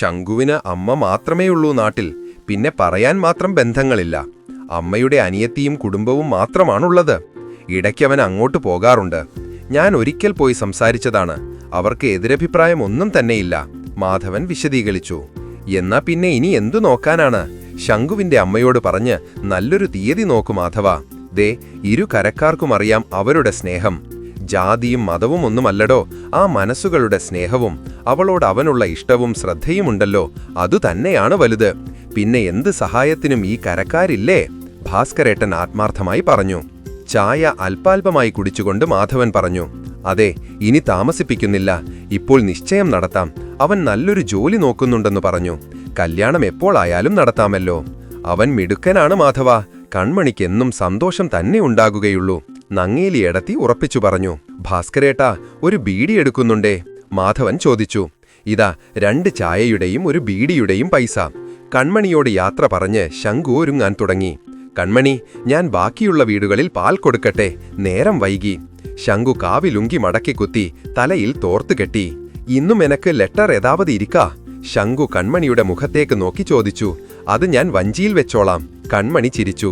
ശങ്കുവിന് അമ്മ മാത്രമേയുള്ളൂ നാട്ടിൽ. പിന്നെ പറയാൻ മാത്രം ബന്ധങ്ങളില്ല. അമ്മയുടെ അനിയത്തിയും കുടുംബവും മാത്രമാണുള്ളത്. ഇടയ്ക്കവൻ അങ്ങോട്ട് പോകാറുണ്ട്. ഞാൻ ഒരിക്കൽ പോയി സംസാരിച്ചതാണ്. അവർക്ക് എതിരഭിപ്രായം ഒന്നും തന്നെയില്ല. മാധവൻ വിശദീകരിച്ചു. എന്നാ പിന്നെ ഇനി എന്തു നോക്കാനാണ്? ശങ്കുവിന്റെ അമ്മയോട് പറഞ്ഞ് നല്ലൊരു തീയതി നോക്കു മാധവ. ദേ, ഇരു കരക്കാർക്കും അറിയാം അവരുടെ സ്നേഹം. ജാതിയും മതവും ഒന്നുമല്ലടോ, ആ മനസ്സുകളുടെ സ്നേഹവും അവളോട് അവനുള്ള ഇഷ്ടവും ശ്രദ്ധയുമുണ്ടല്ലോ, അതുതന്നെയാണ് വലുത്. പിന്നെ എന്ത് സഹായത്തിനും ഈ കരക്കാരില്ലേ? ഭാസ്കരേട്ടൻ ആത്മാർത്ഥമായി പറഞ്ഞു. ചായ അല്പാൽപമായി കുടിച്ചുകൊണ്ട് മാധവൻ പറഞ്ഞു. അതെ, ഇനി താമസിപ്പിക്കുന്നില്ല. ഇപ്പോൾ നിശ്ചയം നടത്താം. അവൻ നല്ലൊരു ജോലി നോക്കുന്നുണ്ടെന്ന് പറഞ്ഞു. കല്യാണം എപ്പോഴായാലും നടത്താമല്ലോ. അവൻ മിടുക്കനാണ് മാധവ. കൺമണിക്കെന്നും സന്തോഷം തന്നെ ഉണ്ടാകുകയുള്ളൂ. നങ്ങേലി എടത്തി ഉറപ്പിച്ചു പറഞ്ഞു. ഭാസ്കരേട്ടാ, ഒരു ബീഡി എടുക്കുന്നുണ്ടേ? മാധവൻ ചോദിച്ചു. ഇതാ 2 ചായയുടെയും ഒരു ബീഡിയുടെയും പൈസ. കൺമണിയോട് യാത്ര പറഞ്ഞ് ശങ്കു ഒരുങ്ങാൻ തുടങ്ങി. കൺമണി, ഞാൻ ബാക്കിയുള്ള വീടുകളിൽ പാൽ കൊടുക്കട്ടെ, നേരം വൈകി. ശങ്കു കാവിലുങ്കി മടക്കി കുത്തി തലയിൽ തോർത്തു കെട്ടി. ഇന്നും എനക്ക് ലെറ്റർ ഏതാവത് ഇരിക്കാ? ശങ്കു കൺമണിയുടെ മുഖത്തേക്ക് നോക്കി ചോദിച്ചു. അത് ഞാൻ വഞ്ചിയിൽ വെച്ചോളാം. കൺമണി ചിരിച്ചു.